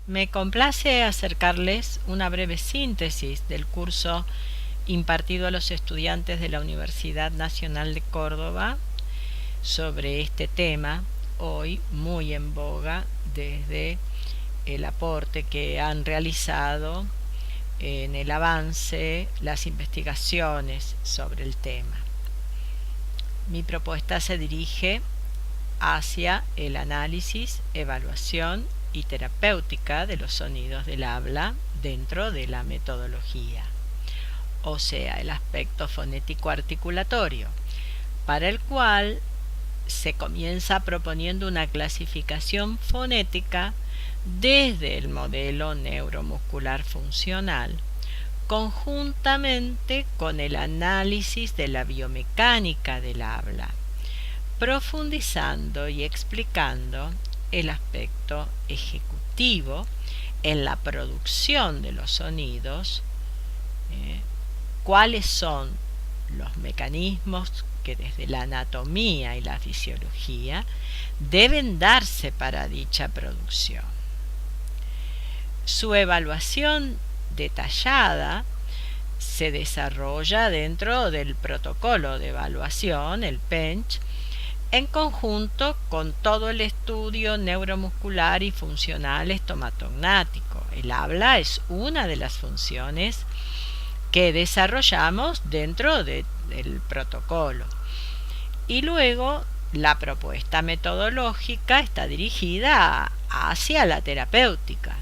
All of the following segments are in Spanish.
Me complace acercarles una breve síntesis del curso impartido a los estudiantes de la Universidad Nacional de Córdoba sobre este tema, hoy muy en boga desde el aporte que han realizado en el avance las investigaciones sobre el tema. Mi propuesta se dirige hacia el análisis, evaluación y terapéutica de los sonidos del habla dentro de la metodología, o sea, el aspecto fonético articulatorio, para el cual se comienza proponiendo una clasificación fonética desde el modelo neuromuscular funcional, conjuntamente con el análisis de la biomecánica del habla, profundizando y explicando el aspecto ejecutivo en la producción de los sonidos, cuáles son los mecanismos que desde la anatomía y la fisiología deben darse para dicha producción. Su evaluación detallada se desarrolla dentro del protocolo de evaluación, el PENCH, en conjunto con todo el estudio neuromuscular y funcional estomatognático. El habla es una de las funciones que desarrollamos dentro del protocolo. Y luego la propuesta metodológica está dirigida hacia la terapéutica.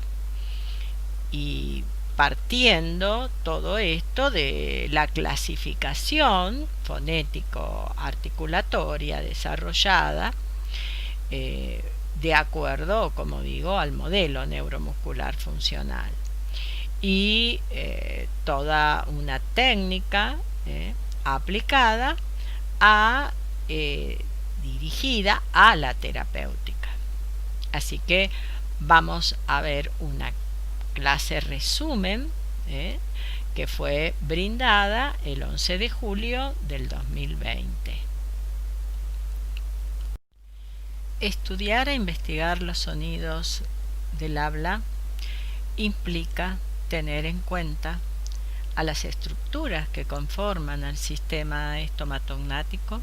Y partiendo todo esto de la clasificación fonético-articulatoria desarrollada de acuerdo, como digo, al modelo neuromuscular funcional y toda una técnica aplicada dirigida a la terapéutica. Así que vamos a ver una clase resumen que fue brindada el 11 de julio del 2020. Estudiar e investigar los sonidos del habla implica tener en cuenta a las estructuras que conforman el sistema estomatognático,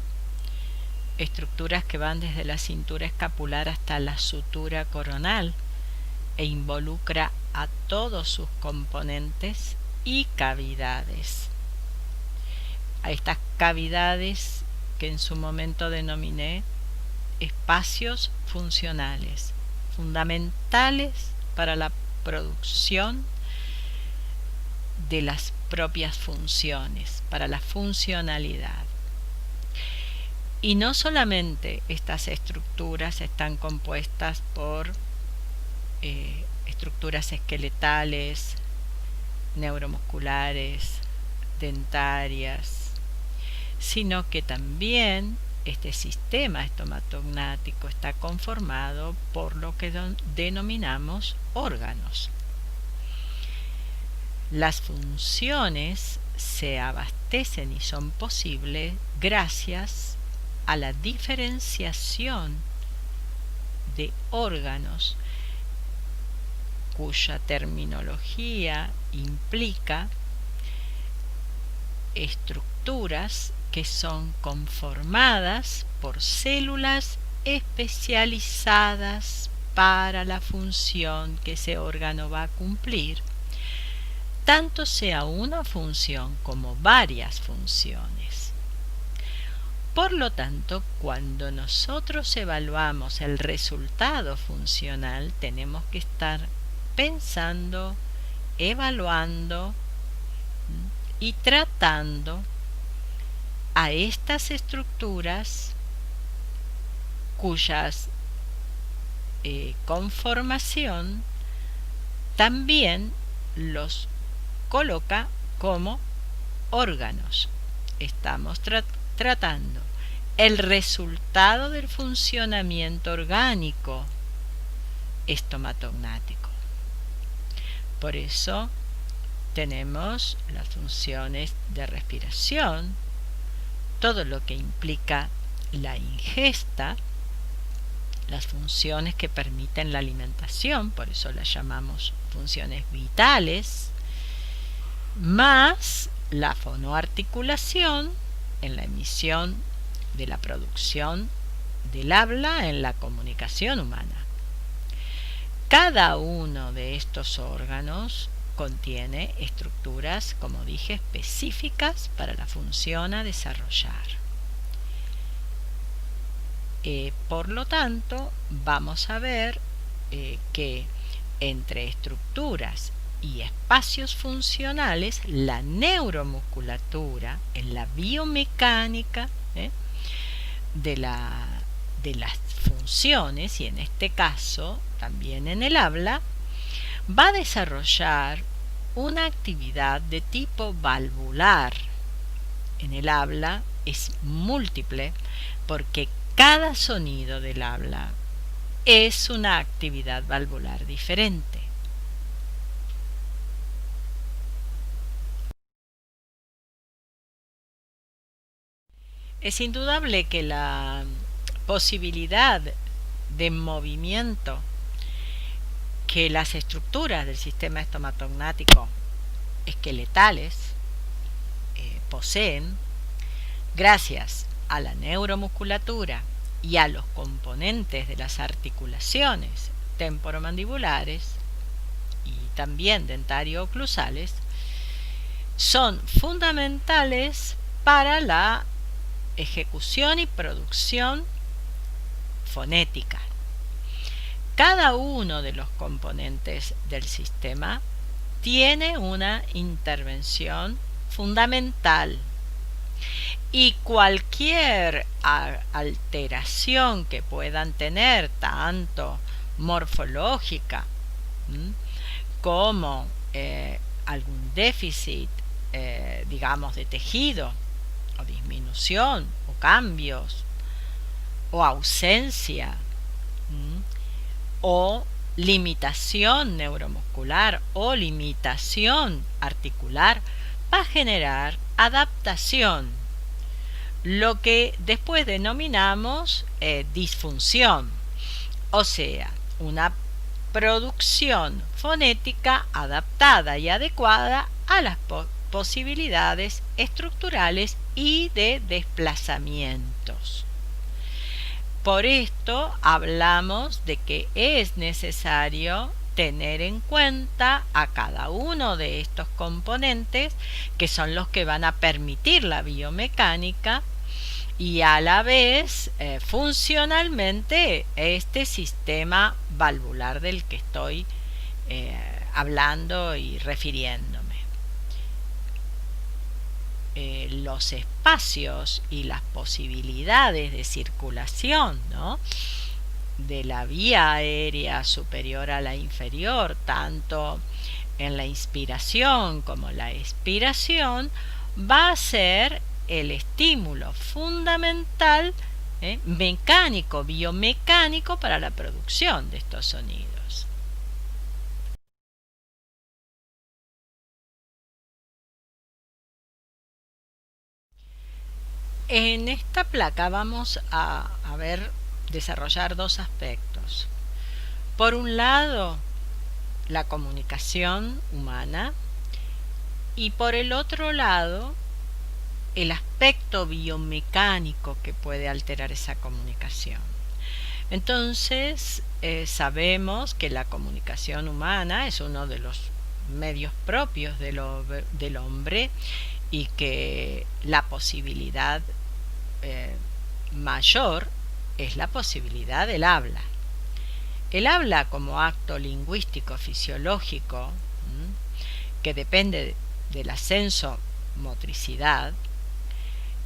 estructuras que van desde la cintura escapular hasta la sutura coronal e involucra a todos sus componentes y cavidades. A estas cavidades que en su momento denominé espacios funcionales, fundamentales para la producción de las propias funciones, para la funcionalidad. Y no solamente estas estructuras están compuestas por estructuras esqueletales, neuromusculares, dentarias, sino que también este sistema estomatognático está conformado por lo que denominamos órganos. Las funciones se abastecen y son posibles gracias a la diferenciación de órganos cuya terminología implica estructuras que son conformadas por células especializadas para la función que ese órgano va a cumplir, tanto sea una función como varias funciones. Por lo tanto, cuando nosotros evaluamos el resultado funcional, tenemos que estar pensando, evaluando y tratando a estas estructuras cuyas conformación también los coloca como órganos. Estamos tratando el resultado del funcionamiento orgánico estomatognático. Por eso tenemos las funciones de respiración, todo lo que implica la ingesta, las funciones que permiten la alimentación, por eso las llamamos funciones vitales, más la fonoarticulación en la emisión de la producción del habla en la comunicación humana. Cada uno de estos órganos contiene estructuras, como dije, específicas para la función a desarrollar. Por lo tanto, vamos a ver que entre estructuras y espacios funcionales, la neuromusculatura, en la biomecánica de las funciones, y en este caso también en el habla, va a desarrollar una actividad de tipo valvular. En el habla es múltiple porque cada sonido del habla es una actividad valvular diferente. Es indudable que la posibilidad de movimiento que las estructuras del sistema estomatognático esqueletales poseen, gracias a la neuromusculatura y a los componentes de las articulaciones temporomandibulares y también dentario-oclusales, son fundamentales para la ejecución y producción fonética. Cada uno de los componentes del sistema tiene una intervención fundamental y cualquier alteración que puedan tener, tanto morfológica como algún déficit, digamos, de tejido, o disminución, o cambios, o ausencia, o limitación neuromuscular, o limitación articular, va a generar adaptación, lo que después denominamos disfunción, o sea, una producción fonética adaptada y adecuada a las posibilidades estructurales y de desplazamientos. Por esto hablamos de que es necesario tener en cuenta a cada uno de estos componentes, que son los que van a permitir la biomecánica y a la vez funcionalmente este sistema valvular del que estoy hablando y refiriéndome. Los espacios y las posibilidades de circulación, ¿no?, de la vía aérea superior a la inferior, tanto en la inspiración como la expiración, va a ser el estímulo fundamental mecánico, biomecánico para la producción de estos sonidos. En esta placa vamos a desarrollar dos aspectos. Por un lado, la comunicación humana, y por el otro lado, el aspecto biomecánico que puede alterar esa comunicación. Entonces, sabemos que la comunicación humana es uno de los medios propios del hombre, y que la posibilidad mayor es la posibilidad del habla. El habla como acto lingüístico fisiológico que depende del ascenso motricidad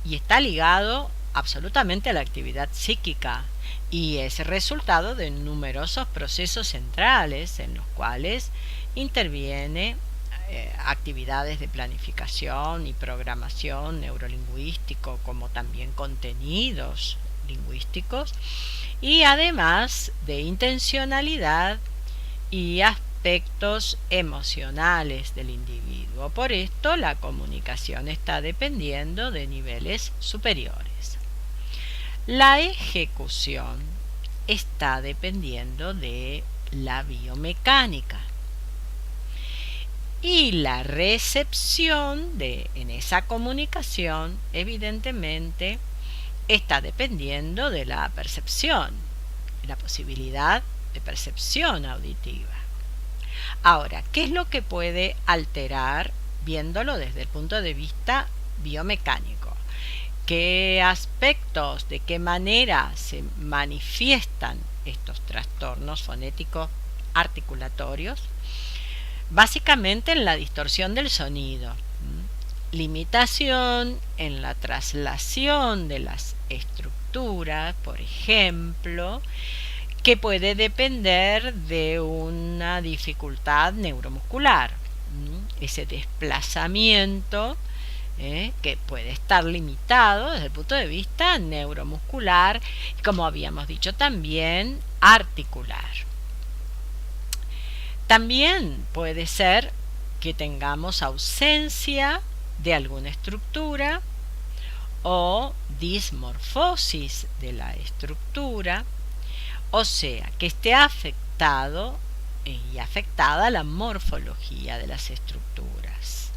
y está ligado absolutamente a la actividad psíquica, y es resultado de numerosos procesos centrales en los cuales interviene actividades de planificación y programación neurolingüístico, como también contenidos lingüísticos, y además de intencionalidad y aspectos emocionales del individuo. Por esto la comunicación está dependiendo de niveles superiores. La ejecución está dependiendo de la biomecánica. Y la recepción en esa comunicación, evidentemente, está dependiendo de la percepción, la posibilidad de percepción auditiva. Ahora, ¿qué es lo que puede alterar viéndolo desde el punto de vista biomecánico? ¿Qué aspectos, de qué manera se manifiestan estos trastornos fonéticos articulatorios? Básicamente en la distorsión del sonido, limitación en la traslación de las estructuras, por ejemplo, que puede depender de una dificultad neuromuscular, ese desplazamiento que puede estar limitado desde el punto de vista neuromuscular y, como habíamos dicho, también articular. También puede ser que tengamos ausencia de alguna estructura o dismorfosis de la estructura, o sea, que esté afectado y afectada la morfología de las estructuras,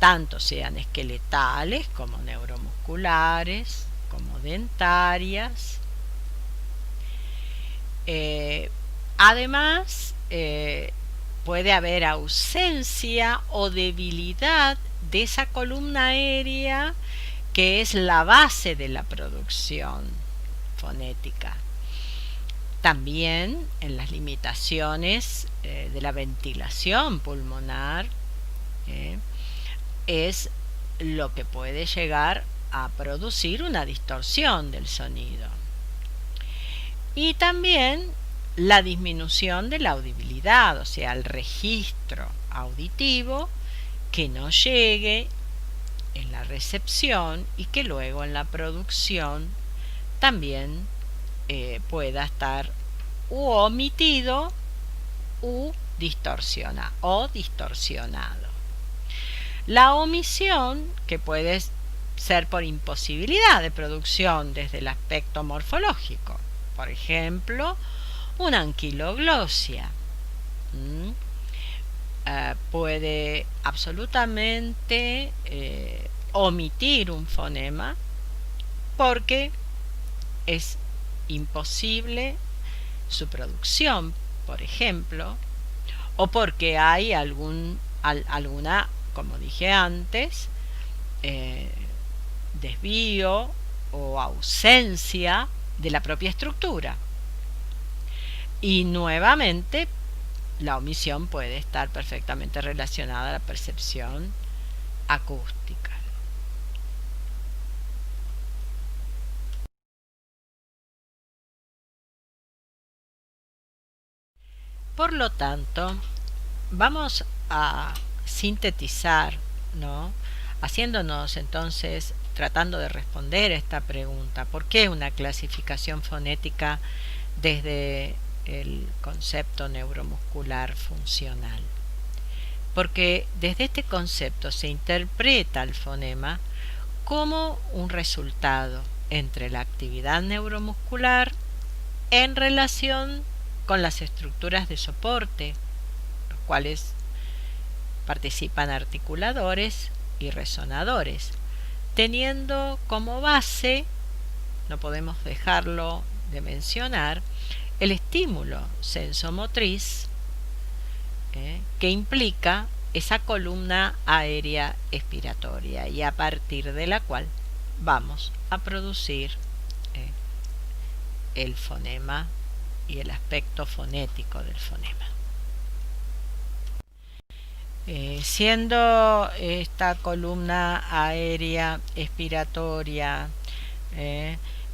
tanto sean esqueletales como neuromusculares, como dentarias. Además, puede haber ausencia o debilidad de esa columna aérea que es la base de la producción fonética. También en las limitaciones de la ventilación pulmonar es lo que puede llegar a producir una distorsión del sonido. Y también la disminución de la audibilidad, o sea, el registro auditivo que no llegue en la recepción y que luego en la producción también pueda estar u omitido u distorsionado. La omisión, que puede ser por imposibilidad de producción desde el aspecto morfológico, por ejemplo, una anquiloglosia, puede absolutamente omitir un fonema porque es imposible su producción, por ejemplo, o porque hay alguna, como dije antes, desvío o ausencia de la propia estructura. Y nuevamente, la omisión puede estar perfectamente relacionada a la percepción acústica. Por lo tanto, vamos a sintetizar, ¿no? Haciéndonos entonces, tratando de responder esta pregunta: ¿por qué una clasificación fonética desde el concepto neuromuscular funcional? Porque desde este concepto se interpreta el fonema como un resultado entre la actividad neuromuscular en relación con las estructuras de soporte, los cuales participan articuladores y resonadores, teniendo como base, no podemos dejarlo de mencionar, el estímulo sensomotriz que implica esa columna aérea expiratoria y a partir de la cual vamos a producir el fonema y el aspecto fonético del fonema. Siendo esta columna aérea expiratoria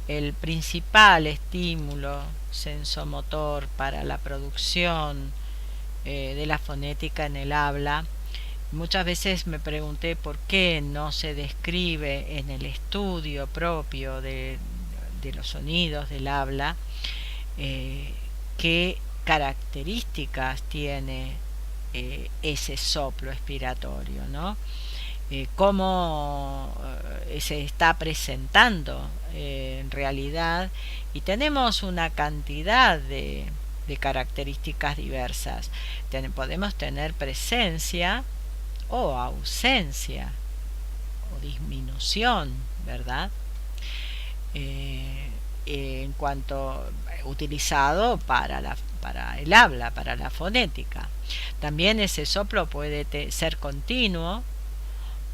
el principal estímulo sensomotor para la producción de la fonética en el habla, muchas veces me pregunté por qué no se describe en el estudio propio de los sonidos del habla qué características tiene ese soplo expiratorio, ¿no? cómo se está presentando en realidad, y tenemos una cantidad de características diversas. Podemos tener presencia o ausencia o disminución, ¿verdad? En cuanto utilizado para el habla, para la fonética. También ese soplo puede ser continuo,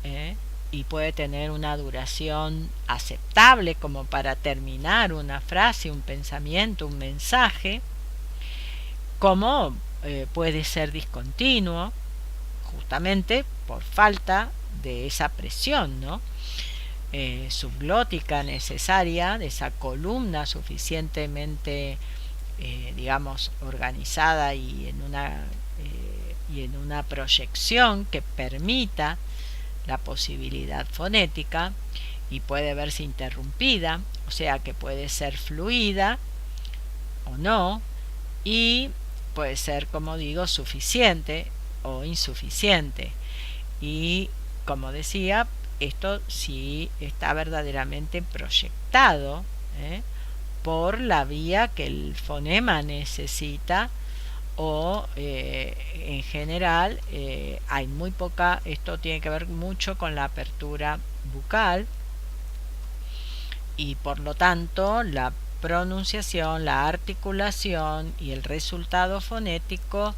¿eh? Y puede tener una duración aceptable como para terminar una frase, un pensamiento, un mensaje, como puede ser discontinuo, justamente por falta de esa presión, ¿no? Subglótica necesaria, de esa columna suficientemente, digamos, organizada y en una proyección que permita la posibilidad fonética, y puede verse interrumpida, o sea que puede ser fluida o no, y puede ser, como digo, suficiente o insuficiente. Y como decía, esto sí está verdaderamente proyectado, ¿eh? Por la vía que el fonema necesita, o en general hay muy poca, esto tiene que ver mucho con la apertura bucal, y por lo tanto la pronunciación, la articulación y el resultado fonético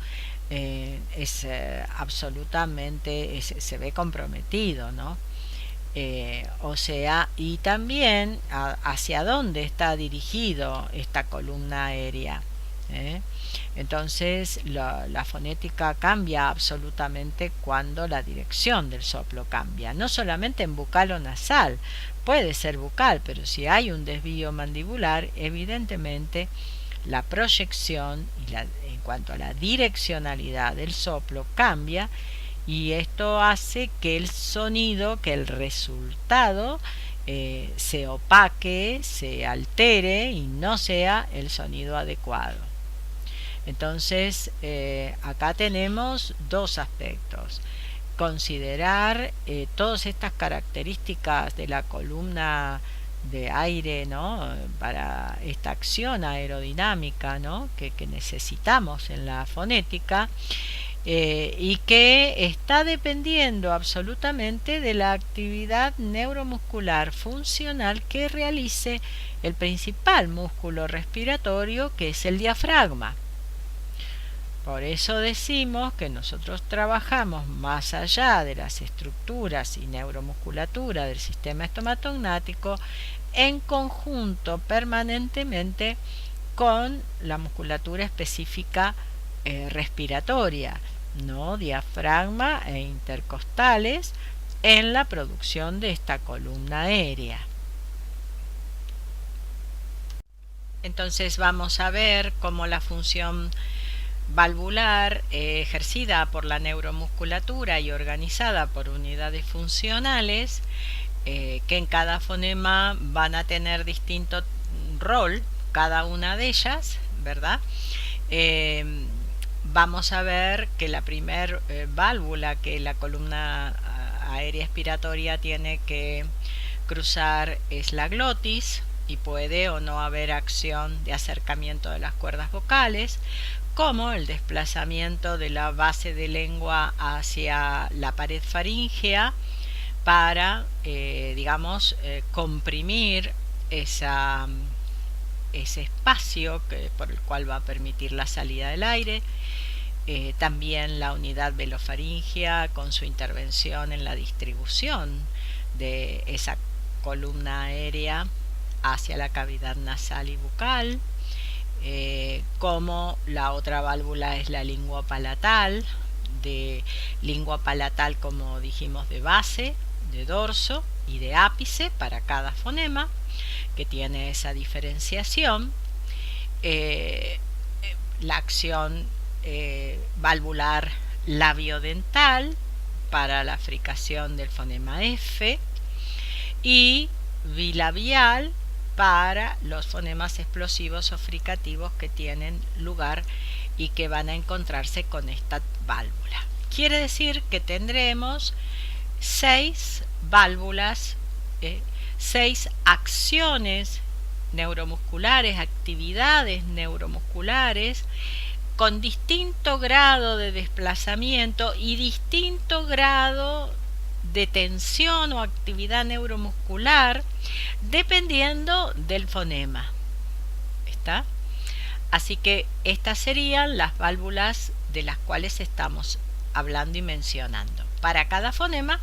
es absolutamente, se ve comprometido, ¿no? O sea, y también hacia dónde está dirigido esta columna aérea, ¿eh? Entonces la fonética cambia absolutamente cuando la dirección del soplo cambia, no solamente en bucal o nasal, puede ser bucal, pero si hay un desvío mandibular, evidentemente la proyección en cuanto a la direccionalidad del soplo cambia, y esto hace que el sonido, que el resultado se opaque, se altere y no sea el sonido adecuado. Entonces, acá tenemos dos aspectos: considerar todas estas características de la columna de aire, ¿no? Para esta acción aerodinámica, ¿no? que necesitamos en la fonética, y que está dependiendo absolutamente de la actividad neuromuscular funcional que realice el principal músculo respiratorio, que es el diafragma. Por eso decimos que nosotros trabajamos más allá de las estructuras y neuromusculatura del sistema estomatognático, en conjunto permanentemente con la musculatura específica respiratoria, ¿no? Diafragma e intercostales, en la producción de esta columna aérea. Entonces vamos a ver cómo la función valvular, ejercida por la neuromusculatura y organizada por unidades funcionales, que en cada fonema van a tener distinto rol, cada una de ellas, ¿verdad? Vamos a ver que la primer válvula que la columna aérea expiratoria tiene que cruzar es la glotis, y puede o no haber acción de acercamiento de las cuerdas vocales, como el desplazamiento de la base de lengua hacia la pared faríngea para, digamos, comprimir ese espacio por el cual va a permitir la salida del aire. También la unidad velofaringea, con su intervención en la distribución de esa columna aérea hacia la cavidad nasal y bucal. Como la otra válvula es la lengua palatal, como dijimos, de base, de dorso y de ápice para cada fonema, que tiene esa diferenciación. La acción valvular labiodental para la fricación del fonema F, y bilabial para los fonemas explosivos o fricativos que tienen lugar y que van a encontrarse con esta válvula. Quiere decir que tendremos 6 válvulas, 6 acciones neuromusculares, actividades neuromusculares con distinto grado de desplazamiento y distinto grado de tensión o actividad neuromuscular dependiendo del fonema. ¿Está? Así que estas serían las válvulas de las cuales estamos hablando y mencionando. Para cada fonema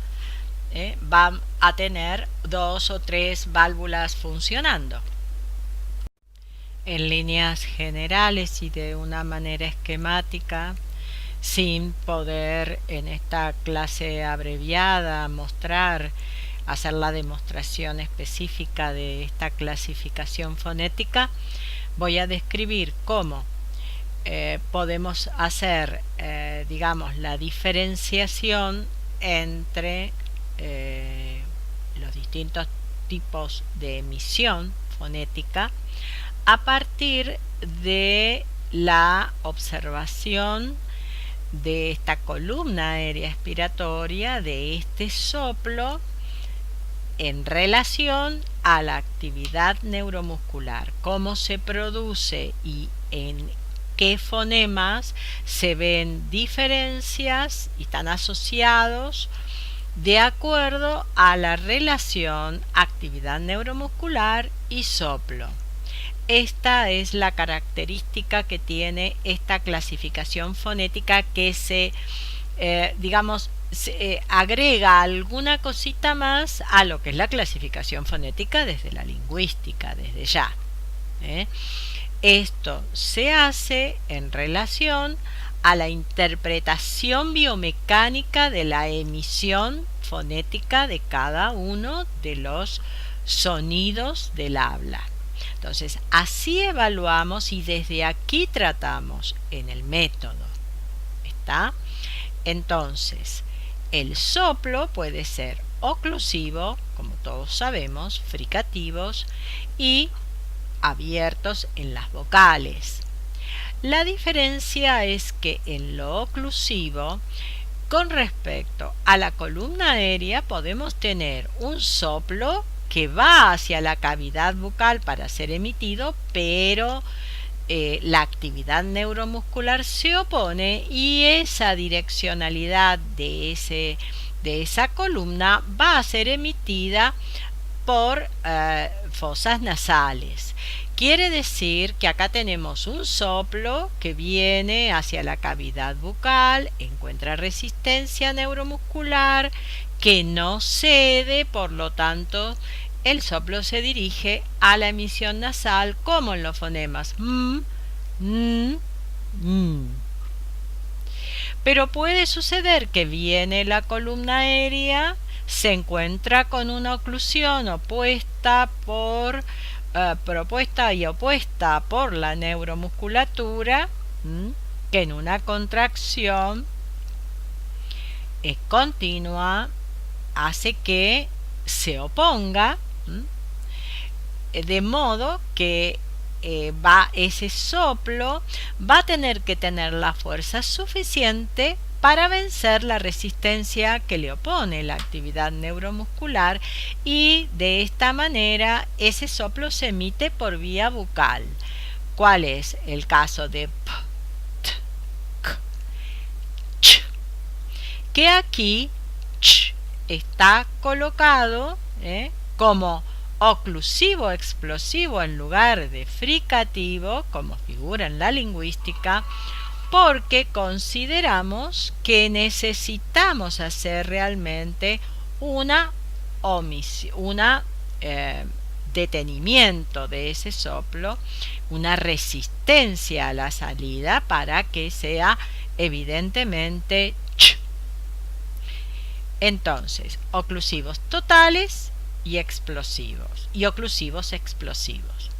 van a tener 2 o 3 válvulas funcionando. En líneas generales y de una manera esquemática, sin poder en esta clase abreviada hacer la demostración específica de esta clasificación fonética, voy a describir cómo podemos hacer, digamos, la diferenciación entre los distintos tipos de emisión fonética a partir de la observación de esta columna aérea expiratoria, de este soplo en relación a la actividad neuromuscular, cómo se produce y en qué fonemas se ven diferencias y están asociados de acuerdo a la relación actividad neuromuscular y soplo. Esta es la característica que tiene esta clasificación fonética que agrega alguna cosita más a lo que es la clasificación fonética desde la lingüística, desde ya. Esto se hace en relación a la interpretación biomecánica de la emisión fonética de cada uno de los sonidos del habla. Entonces, así evaluamos y desde aquí tratamos en el método. ¿Está? Entonces, el soplo puede ser oclusivo, como todos sabemos, fricativos y abiertos en las vocales. La diferencia es que en lo oclusivo, con respecto a la columna aérea, podemos tener un soplo que va hacia la cavidad bucal para ser emitido, pero la actividad neuromuscular se opone y esa direccionalidad de esa columna va a ser emitida por fosas nasales. Quiere decir que acá tenemos un soplo que viene hacia la cavidad bucal, encuentra resistencia neuromuscular que no cede, por lo tanto el soplo se dirige a la emisión nasal como en los fonemas Pero puede suceder que viene la columna aérea, se encuentra con una oclusión propuesta y opuesta por la neuromusculatura, que en una contracción continua hace que se oponga, de modo que ese soplo va a tener que tener la fuerza suficiente para vencer la resistencia que le opone la actividad neuromuscular, y de esta manera ese soplo se emite por vía bucal. ¿Cuál es el caso de p, t, k, ch? Que aquí ch está colocado como oclusivo explosivo en lugar de fricativo, como figura en la lingüística, porque consideramos que necesitamos hacer realmente una detenimiento de ese soplo, una resistencia a la salida para que sea evidentemente ch. Entonces, oclusivos totales y explosivos, y oclusivos explosivos.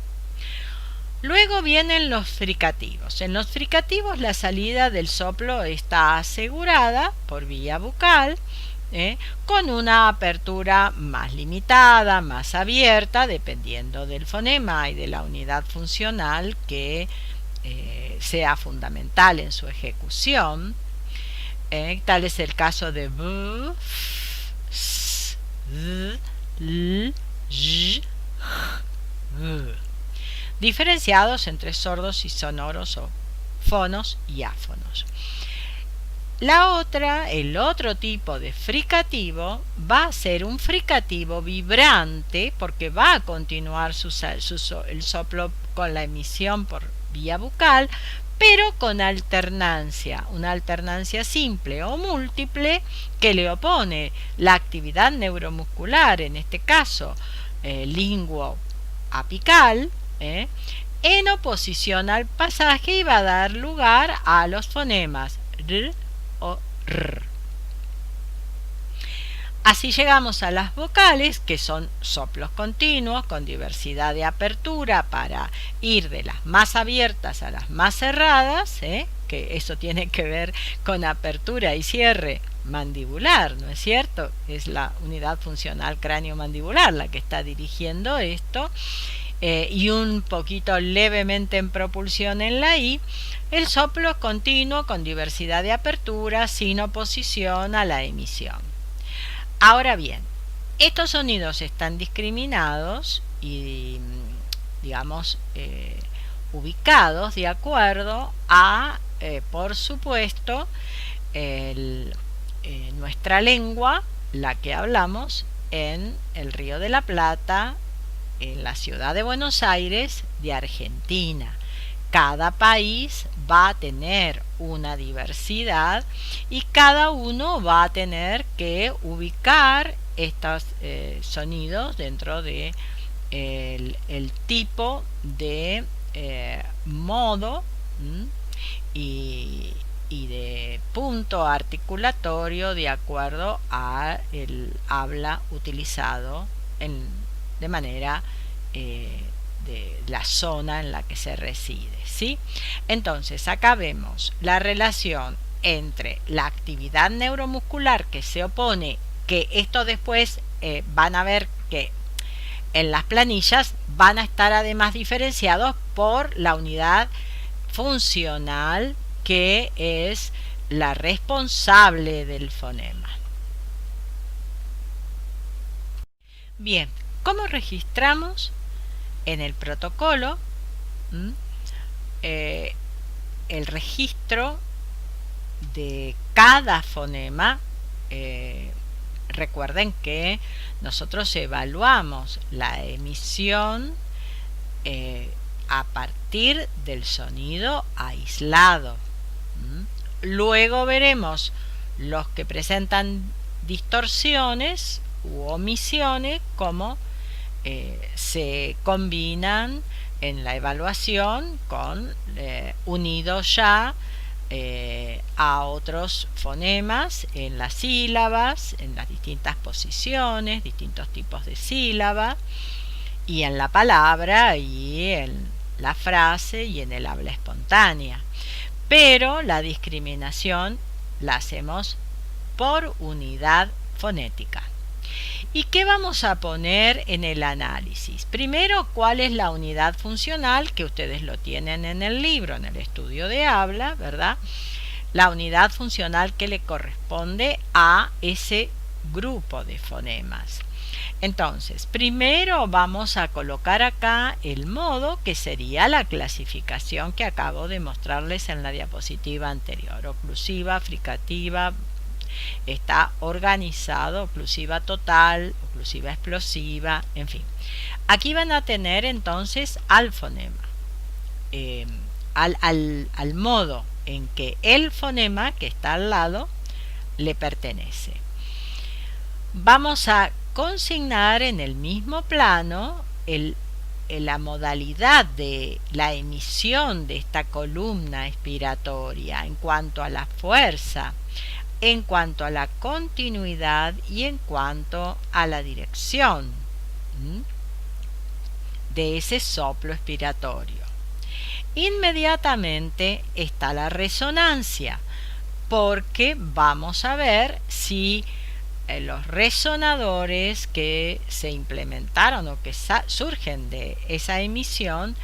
Luego vienen los fricativos. En los fricativos la salida del soplo está asegurada por vía bucal, con una apertura más limitada, más abierta, dependiendo del fonema y de la unidad funcional que sea fundamental en su ejecución. Tal es el caso de b, s, z, l, j, g, diferenciados entre sordos y sonoros o fonos y áfonos. El otro tipo de fricativo va a ser un fricativo vibrante porque va a continuar el soplo con la emisión por vía bucal, pero con alternancia, una alternancia simple o múltiple que le opone la actividad neuromuscular, en este caso linguo-apical, en oposición al pasaje, y va a dar lugar a los fonemas r o r. Así llegamos a las vocales, que son soplos continuos con diversidad de apertura para ir de las más abiertas a las más cerradas, que eso tiene que ver con apertura y cierre mandibular, ¿no es cierto? Es la unidad funcional cráneo-mandibular la que está dirigiendo esto, y un poquito levemente en propulsión en la I. El soplo es continuo con diversidad de apertura sin oposición a la emisión. Ahora bien, estos sonidos están discriminados y, digamos, ubicados de acuerdo a, por supuesto, nuestra lengua, la que hablamos en el Río de la Plata, en la ciudad de Buenos Aires, de Argentina. Cada país va a tener una diversidad y cada uno va a tener que ubicar estos sonidos dentro de el tipo de modo y de punto articulatorio de acuerdo a el habla utilizado de manera de la zona en la que se reside, ¿sí? Entonces acá vemos la relación entre la actividad neuromuscular que se opone, que esto después van a ver que en las planillas van a estar además diferenciados por la unidad funcional que es la responsable del fonema. Bien, ¿cómo registramos en el protocolo el registro de cada fonema? Recuerden que nosotros evaluamos la emisión a partir del sonido aislado. Luego veremos los que presentan distorsiones u omisiones, como se combinan en la evaluación con unidos ya a otros fonemas en las sílabas, en las distintas posiciones, distintos tipos de sílaba, y en la palabra y en la frase y en el habla espontánea. Pero la discriminación la hacemos por unidad fonética. ¿Y qué vamos a poner en el análisis? Primero, ¿cuál es la unidad funcional? Que ustedes lo tienen en el libro, en el estudio de habla, ¿verdad? La unidad funcional que le corresponde a ese grupo de fonemas. Entonces, primero vamos a colocar acá el modo, que sería la clasificación que acabo de mostrarles en la diapositiva anterior. Oclusiva, fricativa, está organizado, oclusiva total, oclusiva explosiva, en fin. Aquí van a tener entonces al fonema, al modo en que el fonema que está al lado le pertenece. Vamos a consignar en el mismo plano la modalidad de la emisión de esta columna expiratoria en cuanto a la fuerza, en cuanto a la continuidad y en cuanto a la dirección de ese soplo expiratorio. Inmediatamente está la resonancia, porque vamos a ver si los resonadores que se implementaron o que surgen de esa emisión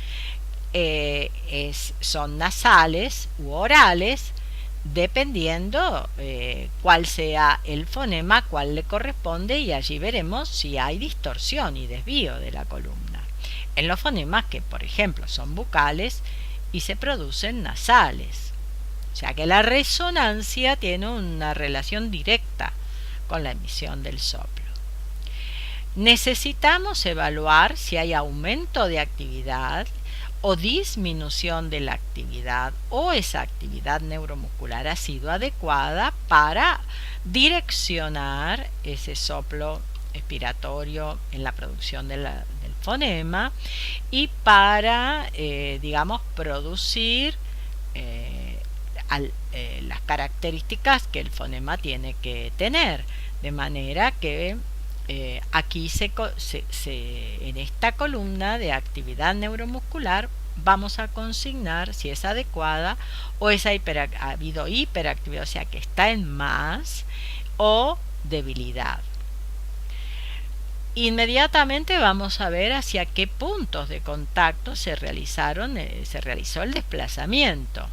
son nasales u orales, dependiendo cuál sea el fonema, cuál le corresponde, y allí veremos si hay distorsión y desvío de la columna. En los fonemas que, por ejemplo, son bucales y se producen nasales. O sea que la resonancia tiene una relación directa con la emisión del soplo. Necesitamos evaluar si hay aumento de actividad o disminución de la actividad, o esa actividad neuromuscular ha sido adecuada para direccionar ese soplo expiratorio en la producción del fonema y para, digamos, producir las características que el fonema tiene que tener, de manera que aquí en esta columna de actividad neuromuscular vamos a consignar si es adecuada o ha habido hiperactividad, o sea que está en más, o debilidad. Inmediatamente vamos a ver hacia qué puntos de contacto se realizó el desplazamiento.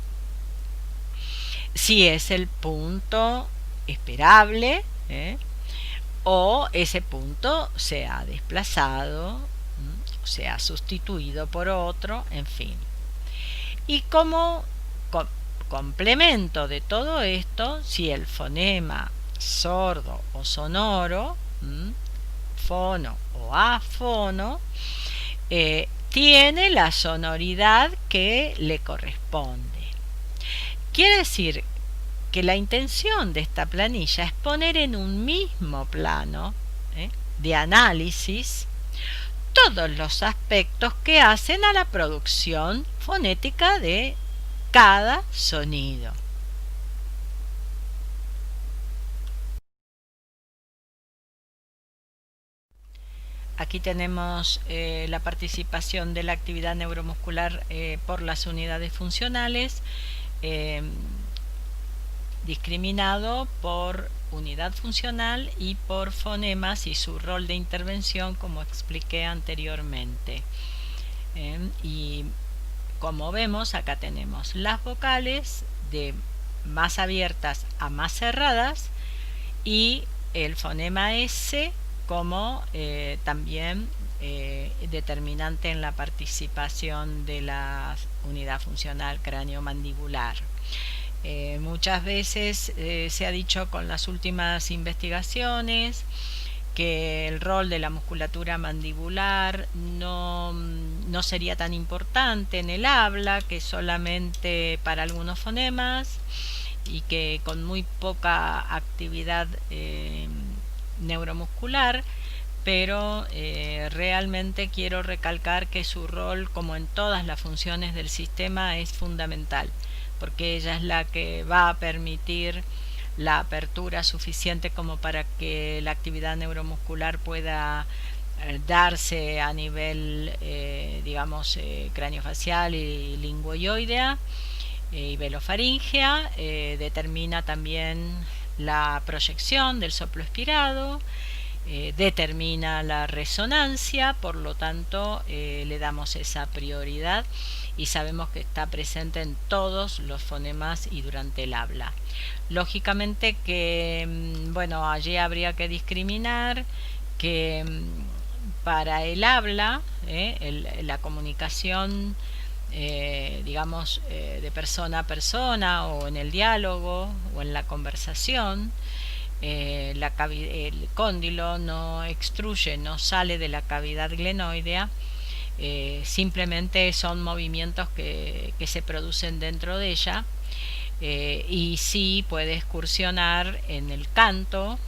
Si es el punto esperable, o ese punto se ha desplazado, se ha sustituido por otro, en fin. Y como complemento de todo esto, si el fonema sordo o sonoro, fono o afono, tiene la sonoridad que le corresponde. Quiere decir que la intención de esta planilla es poner en un mismo plano de análisis todos los aspectos que hacen a la producción fonética de cada sonido. Aquí tenemos la participación de la actividad neuromuscular por las unidades funcionales, discriminado por unidad funcional y por fonemas y su rol de intervención, como expliqué anteriormente. Y como vemos, acá tenemos las vocales de más abiertas a más cerradas y el fonema S como también determinante en la participación de la unidad funcional cráneo-mandibular. Muchas veces se ha dicho con las últimas investigaciones que el rol de la musculatura mandibular no sería tan importante en el habla, que solamente para algunos fonemas, y que con muy poca actividad neuromuscular, pero realmente quiero recalcar que su rol, como en todas las funciones del sistema, es fundamental, porque ella es la que va a permitir la apertura suficiente como para que la actividad neuromuscular pueda darse a nivel, digamos, craneofacial y lingüoidea y velofaringea. Determina también la proyección del soplo expirado, determina la resonancia, por lo tanto le damos esa prioridad y sabemos que está presente en todos los fonemas y durante el habla. Lógicamente que, bueno, allí habría que discriminar que para el habla, la comunicación, digamos, de persona a persona, o en el diálogo o en la conversación, el cóndilo no extruye, no sale de la cavidad glenoidea, simplemente son movimientos que se producen dentro de ella, y sí puede excursionar en el canto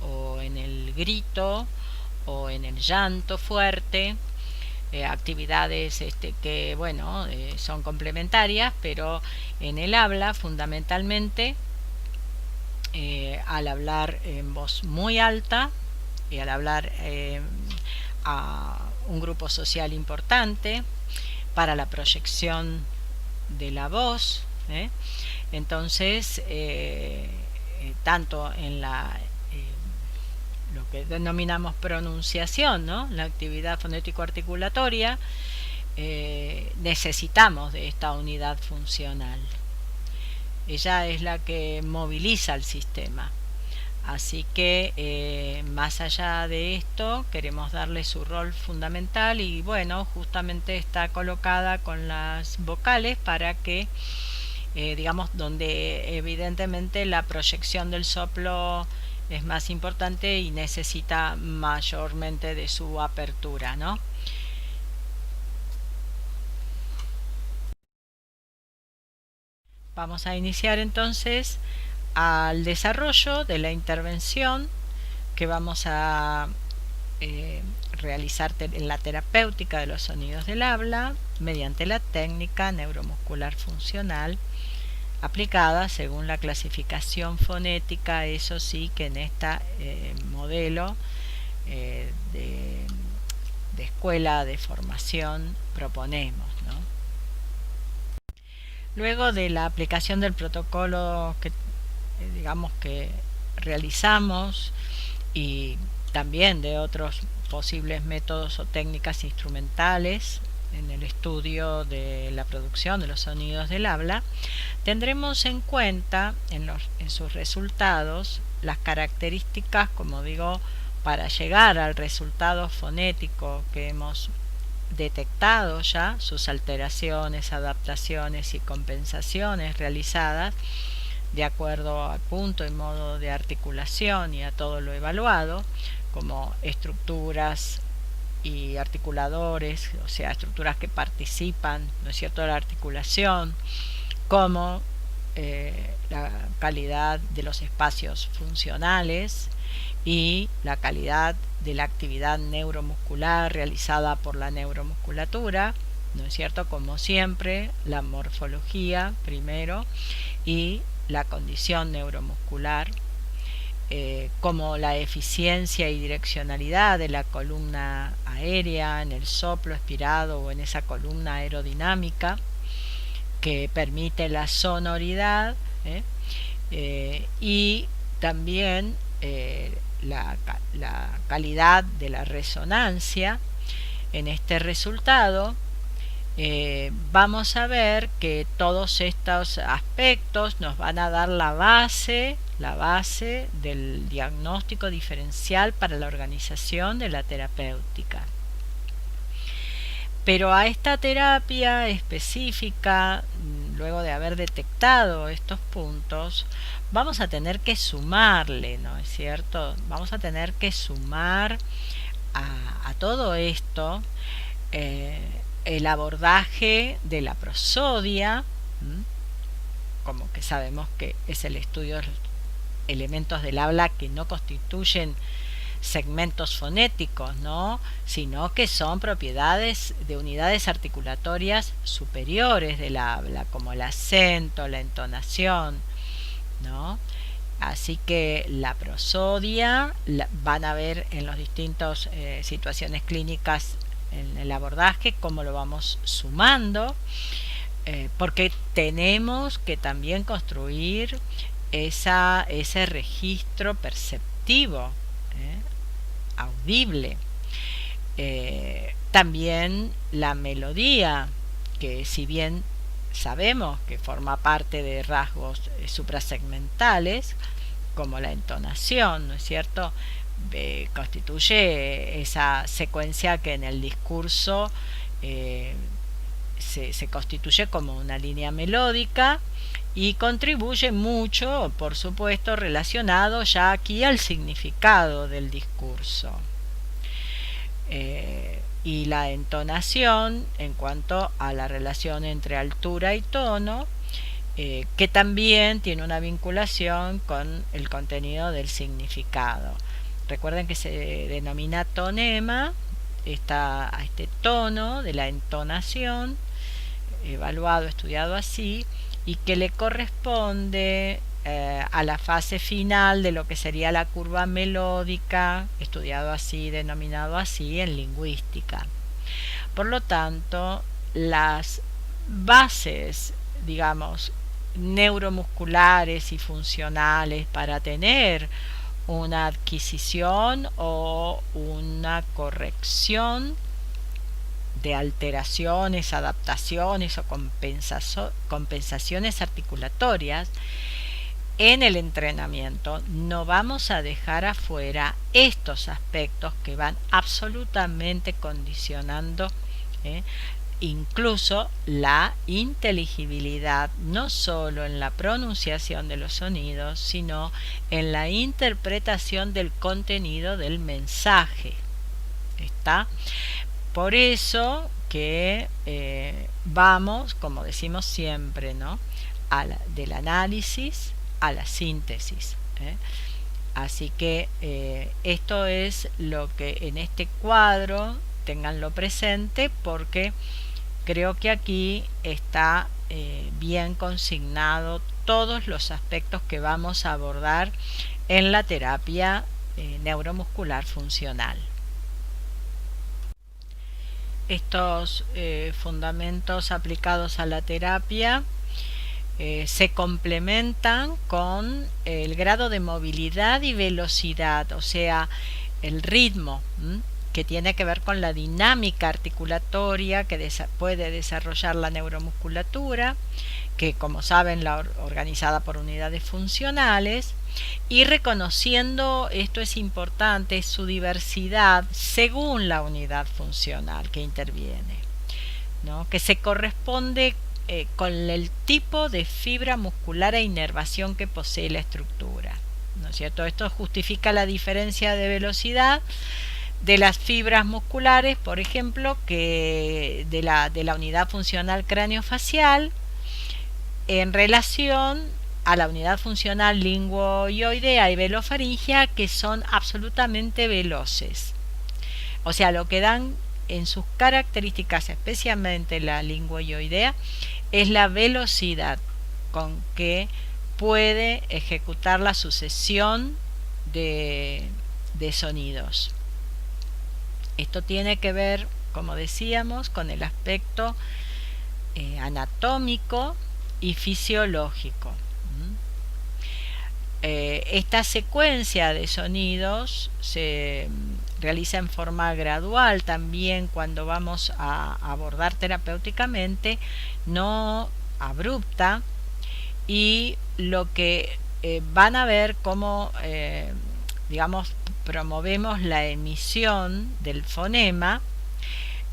o en el grito o en el llanto fuerte, actividades que, bueno, son complementarias, pero en el habla fundamentalmente, al hablar en voz muy alta y al hablar a un grupo social importante, para la proyección de la voz, entonces tanto en lo que denominamos pronunciación, ¿no?, la actividad fonético-articulatoria, necesitamos de esta unidad funcional. ella es la que moviliza el sistema. Así que más allá de esto queremos darle su rol fundamental y bueno, justamente está colocada con las vocales para que digamos donde evidentemente la proyección del soplo es más importante y necesita mayormente de su apertura, ¿no? Vamos a iniciar entonces al desarrollo de la intervención que vamos a realizar en la terapéutica de los sonidos del habla mediante la técnica neuromuscular funcional aplicada según la clasificación fonética, eso sí que en este modelo de escuela de formación proponemos, ¿no? Luego de la aplicación del protocolo que digamos que realizamos y también de otros posibles métodos o técnicas instrumentales en el estudio de la producción de los sonidos del habla, tendremos en cuenta en sus resultados las características, como digo, para llegar al resultado fonético que hemos detectado ya, sus alteraciones, adaptaciones y compensaciones realizadas de acuerdo al punto y modo de articulación y a todo lo evaluado, como estructuras y articuladores, o sea, estructuras que participan, ¿no es cierto?, de la articulación, como la calidad de los espacios funcionales y la calidad de la actividad neuromuscular realizada por la neuromusculatura, ¿no es cierto? Como siempre, la morfología primero y la condición neuromuscular, como la eficiencia y direccionalidad de la columna aérea en el soplo expirado o en esa columna aerodinámica que permite la sonoridad, y también la calidad de la resonancia. En este resultado vamos a ver que todos estos aspectos nos van a dar la base del diagnóstico diferencial para la organización de la terapéutica. Pero a esta terapia específica, luego de haber detectado estos puntos, vamos a tener que sumarle, ¿no es cierto? Vamos a tener que sumar a todo esto el abordaje de la prosodia, como que sabemos que es el estudio de los elementos del habla que no constituyen segmentos fonéticos, ¿no?, sino que son propiedades de unidades articulatorias superiores del habla, como el acento, la entonación, ¿no? Así que la prosodia van a ver en las distintas situaciones clínicas en el abordaje cómo lo vamos sumando, porque tenemos que también construir ese registro perceptivo, audible. También la melodía, que si bien sabemos que forma parte de rasgos suprasegmentales, como la entonación, ¿no es cierto?, constituye esa secuencia que en el discurso se constituye como una línea melódica y contribuye mucho, por supuesto, relacionado ya aquí al significado del discurso. Y la entonación en cuanto a la relación entre altura y tono, que también tiene una vinculación con el contenido del significado. Recuerden que se denomina tonema a este tono de la entonación, evaluado, estudiado así, y que le corresponde a la fase final de lo que sería la curva melódica, estudiado así, denominado así en lingüística. Por lo tanto, las bases, digamos, neuromusculares y funcionales para tener una adquisición o una corrección de alteraciones, adaptaciones o compensaciones articulatorias, en el entrenamiento no vamos a dejar afuera estos aspectos que van absolutamente condicionando incluso la inteligibilidad, no solo en la pronunciación de los sonidos, sino en la interpretación del contenido del mensaje. ¿Está? Por eso que vamos, como decimos siempre, ¿no? Del análisis a la síntesis. Así que esto es lo que en este cuadro tenganlo presente, porque creo que aquí está bien consignado todos los aspectos que vamos a abordar en la terapia neuromuscular funcional. Estos fundamentos aplicados a la terapia se complementan con el grado de movilidad y velocidad, o sea, el ritmo, que tiene que ver con la dinámica articulatoria que puede desarrollar la neuromusculatura, que como saben la organizada por unidades funcionales, y reconociendo, esto es importante, su diversidad según la unidad funcional que interviene, ¿no? Que se corresponde con el tipo de fibra muscular e inervación que posee la estructura, ¿no es cierto? Esto justifica la diferencia de velocidad de las fibras musculares, por ejemplo, que de la unidad funcional craneofacial en relación a la unidad funcional linguoidea y velofaringea, que son absolutamente veloces. O sea, lo que dan en sus características, especialmente la linguoidea, es la velocidad con que puede ejecutar la sucesión de sonidos. Esto tiene que ver, como decíamos, con el aspecto anatómico y fisiológico. Esta secuencia de sonidos se realiza en forma gradual también cuando vamos a abordar terapéuticamente, no abrupta, y lo que van a ver cómo digamos, promovemos la emisión del fonema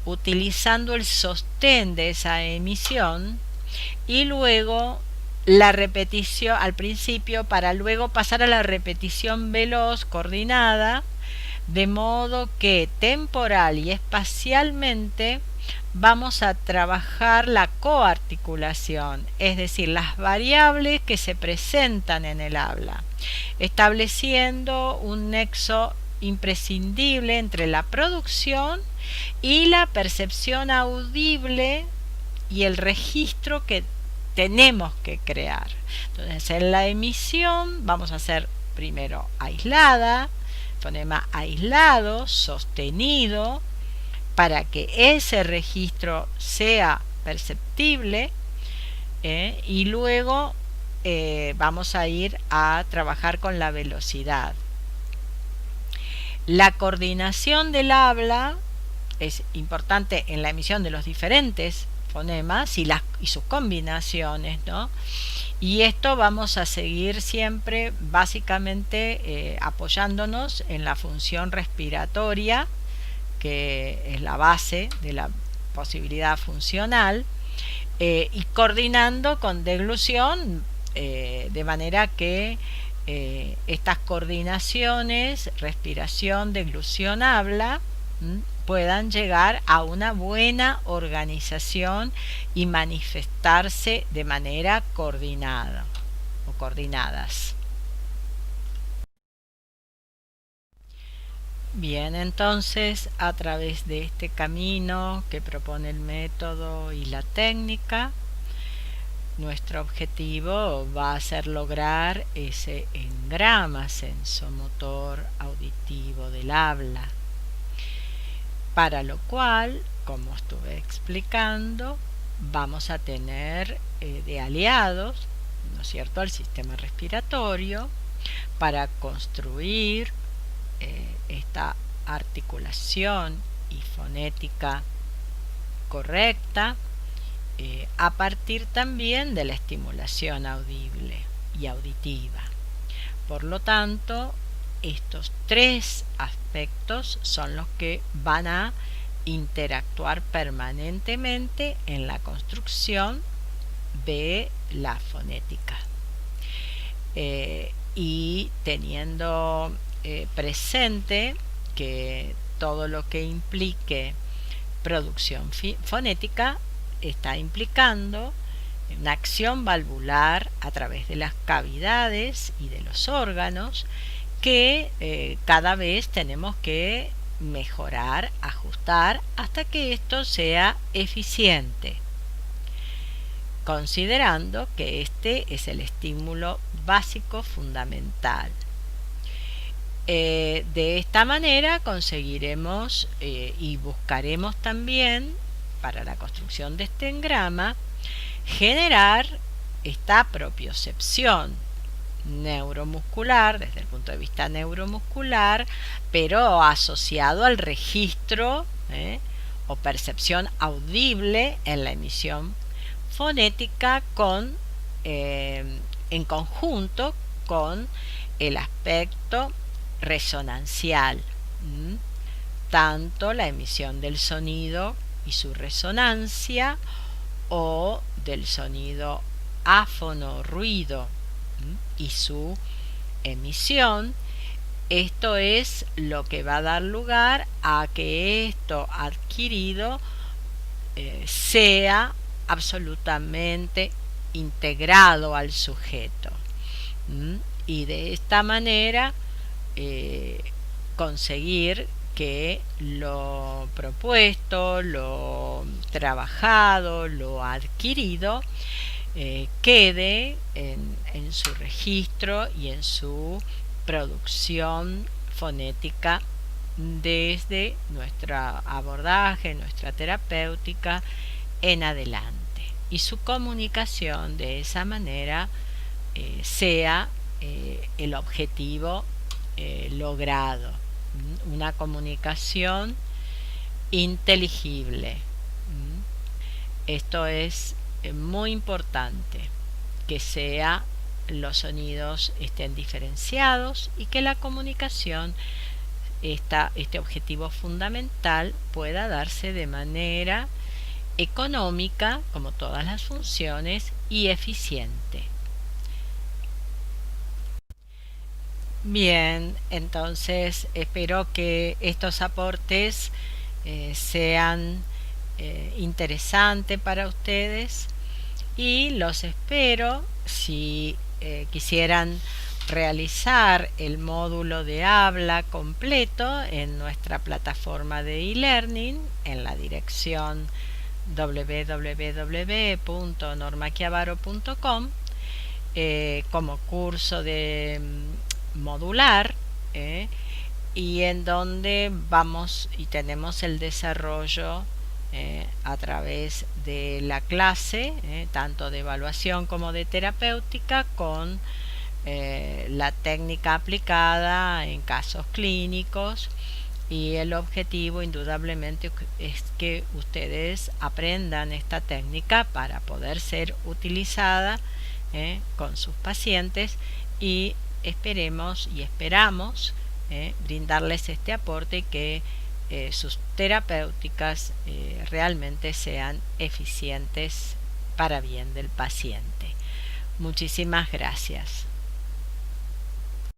utilizando el sostén de esa emisión y luego la repetición al principio, para luego pasar a la repetición veloz coordinada, de modo que temporal y espacialmente vamos a trabajar la coarticulación, es decir, las variables que se presentan en el habla, estableciendo un nexo imprescindible entre la producción y la percepción audible y el registro que tenemos que crear. Entonces, en la emisión vamos a hacer primero aislada, fonema aislado, sostenido, para que ese registro sea perceptible, y luego vamos a ir a trabajar con la velocidad. La coordinación del habla es importante en la emisión de los diferentes fonemas y sus combinaciones, ¿no? Y esto vamos a seguir siempre básicamente apoyándonos en la función respiratoria, que es la base de la posibilidad funcional, y coordinando con deglución, de manera que estas coordinaciones, respiración, deglución, habla, puedan llegar a una buena organización y manifestarse de manera coordinada o coordinadas. Bien, entonces, a través de este camino que propone el método y la técnica, nuestro objetivo va a ser lograr ese engrama sensomotor auditivo del habla, para lo cual, como estuve explicando, vamos a tener de aliados, ¿no es cierto?, al sistema respiratorio, para construir esta articulación y fonética correcta, a partir también de la estimulación audible y auditiva. Por lo tanto, estos tres aspectos son los que van a interactuar permanentemente en la construcción de la fonética. Y teniendo presente que todo lo que implique producción fonética está implicando una acción valvular a través de las cavidades y de los órganos que cada vez tenemos que mejorar, ajustar hasta que esto sea eficiente, considerando que este es el estímulo básico fundamental. De esta manera conseguiremos y buscaremos también para la construcción de este engrama generar esta propiocepción neuromuscular desde el punto de vista neuromuscular, pero asociado al registro o percepción audible en la emisión fonética en conjunto con el aspecto resonancial, tanto la emisión del sonido y su resonancia o del sonido áfono, ruido, y su emisión. Esto es lo que va a dar lugar a que esto adquirido sea absolutamente integrado al sujeto, y de esta manera conseguir que lo propuesto, lo trabajado, lo adquirido quede en su registro y en su producción fonética desde nuestro abordaje, nuestra terapéutica en adelante, y su comunicación de esa manera sea el objetivo logrado, una comunicación inteligible. Esto es muy importante, que los sonidos estén diferenciados y que la comunicación, este objetivo fundamental, pueda darse de manera económica, como todas las funciones, y eficiente. Bien, entonces espero que estos aportes sean interesantes para ustedes, y los espero si quisieran realizar el módulo de habla completo en nuestra plataforma de e-learning en la dirección www.normachiavaro.com como curso de modular, y en donde vamos y tenemos el desarrollo a través de la clase, tanto de evaluación como de terapéutica, con la técnica aplicada en casos clínicos, y el objetivo indudablemente es que ustedes aprendan esta técnica para poder ser utilizada con sus pacientes, y esperamos brindarles este aporte y que sus terapéuticas realmente sean eficientes para bien del paciente. Muchísimas gracias.